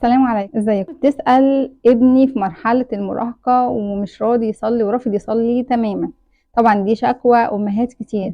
السلام عليكم، ازيك؟ بتسأل ابني في مرحلة المراهقة ومش راضي يصلي ورافض يصلي تماما. طبعا دي شكوى أمهات كتير.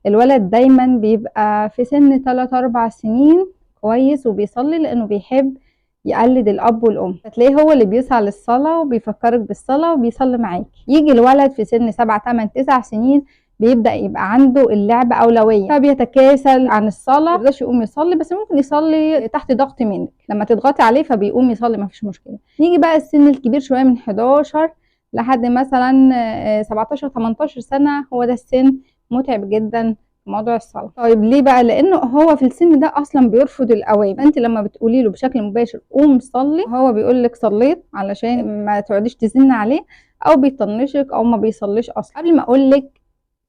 الولد دايما بيبقى في سن 3 4 سنين كويس وبيصلي لأنه بيحب يقلد الأب والأم، فتلاقيه هو اللي بيسعى للصلاة وبيفكرك بالصلاة وبيصلي معاك. يجي الولد في سن 7 8 9 سنين بيبدأ يبقى عنده اللعب أولوية، فبيتكاسل عن الصلاة، ما يرضاش يقوم يصلي، بس ممكن يصلي تحت ضغط منك. لما تضغطي عليه فبيقوم يصلي، ما فيش مشكلة. نيجي بقى السن الكبير شوية من 11 لحد مثلا 17 18 سنة، هو ده السن متعب جدا في موضوع الصلاة. طيب ليه بقى؟ لأنه هو في السن ده أصلا بيرفض الأوامر. فأنت لما بتقولي له بشكل مباشر قوم صلي، هو بيقول لك صليت علشان ما تقعديش تزن عليه، أو بيطنشك أو ما بيصليش أصلا. قبل ما أقول لك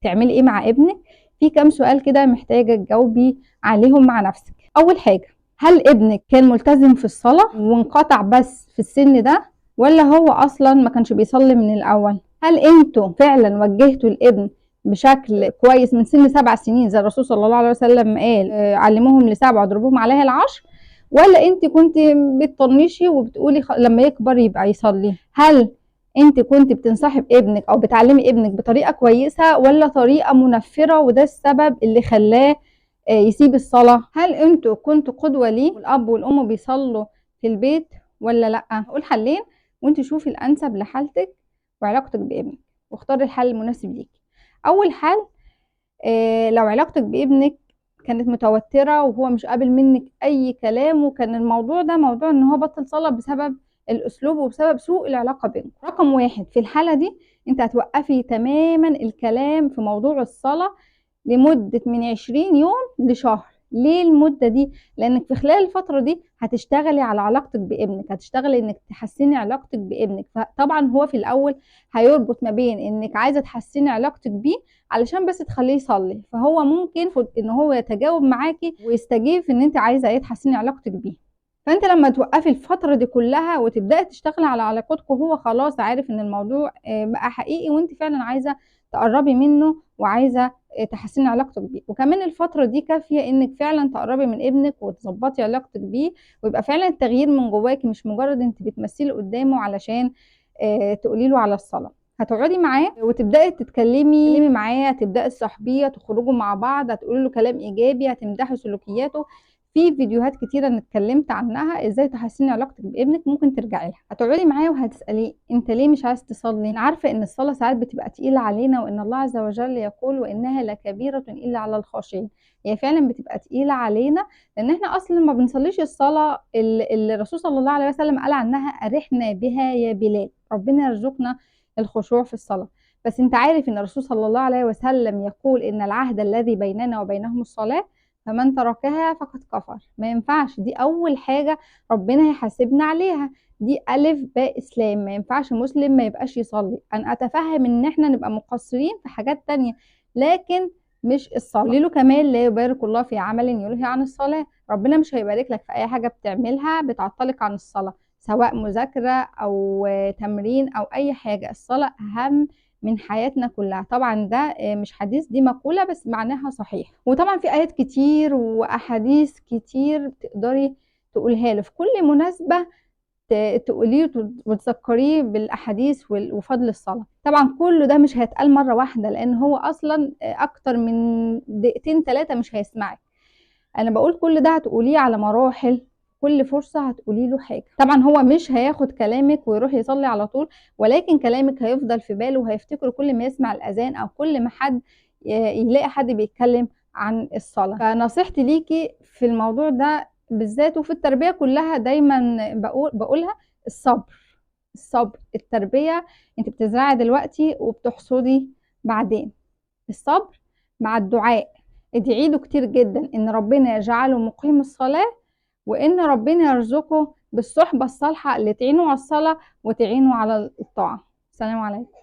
تعملي ايه مع ابنك، في كام سؤال كده محتاجه تجاوبي عليهم مع نفسك. اول حاجه، هل ابنك كان ملتزم في الصلاه وانقطع بس في السن ده، ولا هو اصلا ما كانش بيصلي من الاول؟ هل انتوا فعلا وجهتوا الابن بشكل كويس من سن 7 سنين زي الرسول صلى الله عليه وسلم قال علموهم لسبع واضربوهم عليها العشر، ولا انت كنت بتطنشي وبتقولي لما يكبر يبقى يصلي؟ هل انت كنت بتنصحي ابنك او بتعلمي ابنك بطريقه كويسه ولا طريقه منفره وده السبب اللي خلاه يسيب الصلاه؟ هل انتوا كنتوا قدوه ليه والاب والام بيصلوا في البيت ولا لا؟ هقول حلين وانت شوفي الانسب لحالتك وعلاقتك بابنك واختاري الحل المناسب ليكي. اول حل، لو علاقتك بابنك كانت متوتره وهو مش قابل منك اي كلام، وكان الموضوع ده موضوع ان هو بطل صلاه بسبب الاسلوب وبسبب سوء العلاقه بينكم، رقم واحد في الحاله دي انت هتوقفي تماما الكلام في موضوع الصلاه لمده من 20 يوم لشهر. ليه المده دي؟ لانك في خلال الفتره دي هتشتغلي على علاقتك بابنك، هتشتغلي انك تحسني علاقتك بابنك. فطبعا هو في الاول هيربط ما بين انك عايزه تحسني علاقتك بيه علشان بس تخليه يصلي، فهو ممكن ان هو يتجاوب معاكي ويستجيب في ان انت عايزه ايه تحسني علاقتك بيه. فانت لما توقفي الفتره دي كلها وتبداي تشتغلي على علاقتكم، هو خلاص عارف ان الموضوع بقى حقيقي وانت فعلا عايزه تقربي منه وعايزه تحسني علاقتك بيه. وكمان الفتره دي كافيه انك فعلا تقربي من ابنك وتظبطي علاقتك بيه، ويبقى فعلا التغيير من جواكي، مش مجرد انت بتمثلي قدامه علشان تقولي له على الصلاه. هتقعدي معاه وتبداي تتكلمي معاه، تبداي تصاحبيه، تخرجوا مع بعض، هتقولي له كلام ايجابي، هتمدحي سلوكياته. في فيديوهات كتيره انا اتكلمت عنها ازاي تحسني علاقتك بابنك، ممكن ترجعي لها. هتقعدي معاه وهتساليه انت ليه مش عايز تصلي؟ انا عارفه ان الصلاه ساعات بتبقى تقيله علينا، وان الله عز وجل يقول وانها لكبيره الا على الخاشعين. هي فعلا بتبقى تقيله علينا لان احنا اصلا ما بنصليش الصلاه اللي الرسول صلى الله عليه وسلم قال عنها ارحنا بها يا بلال. ربنا يرزقنا الخشوع في الصلاة. بس انت عارف ان الرسول صلى الله عليه وسلم يقول ان العهد الذي بيننا وبينهم الصلاة، فمن تركها فقد كفر. ما ينفعش، دي اول حاجة ربنا هيحاسبنا عليها، دي الف باء اسلام. ما ينفعش مسلم ما يبقاش يصلي. انا اتفهم ان احنا نبقى مقصرين في حاجات تانية لكن مش الصلاة. قولي له كمان لا يبارك الله في عمل يلهي عن الصلاة. ربنا مش هيبارك لك في اي حاجة بتعملها بتعطلك عن الصلاة، سواء مذاكرة أو تمرين أو أي حاجة. الصلاة أهم من حياتنا كلها. طبعا ده مش حديث، دي مقولة بس معناها صحيح. وطبعا في آيات كتير وأحاديث كتير تقدري تقولها له في كل مناسبة، تقوليه وتذكريه بالأحاديث وفضل الصلاة. طبعا كل ده مش هيتقال مرة واحدة لأن هو أصلا أكتر من دقيقتين 3 مش هيسمعك. أنا بقول كل ده هتقوليه على مراحل، كل فرصة هتقولي له حاجة. طبعا هو مش هياخد كلامك ويروح يصلي على طول، ولكن كلامك هيفضل في باله وهيفتكره كل ما يسمع الأذان أو كل ما حد يلاقي حد بيتكلم عن الصلاة. فنصيحتي ليكي في الموضوع ده بالذات وفي التربية كلها دايما بقولها: الصبر. الصبر، التربية انت بتزرعي دلوقتي وبتحصدي بعدين. الصبر مع الدعاء، ادعي له كتير جدا ان ربنا يجعله مقيم الصلاة، وان ربنا يرزقه بالصحبة الصالحة اللي تعينه على الصلاة وتعينه على الطاعة. السلام عليكم.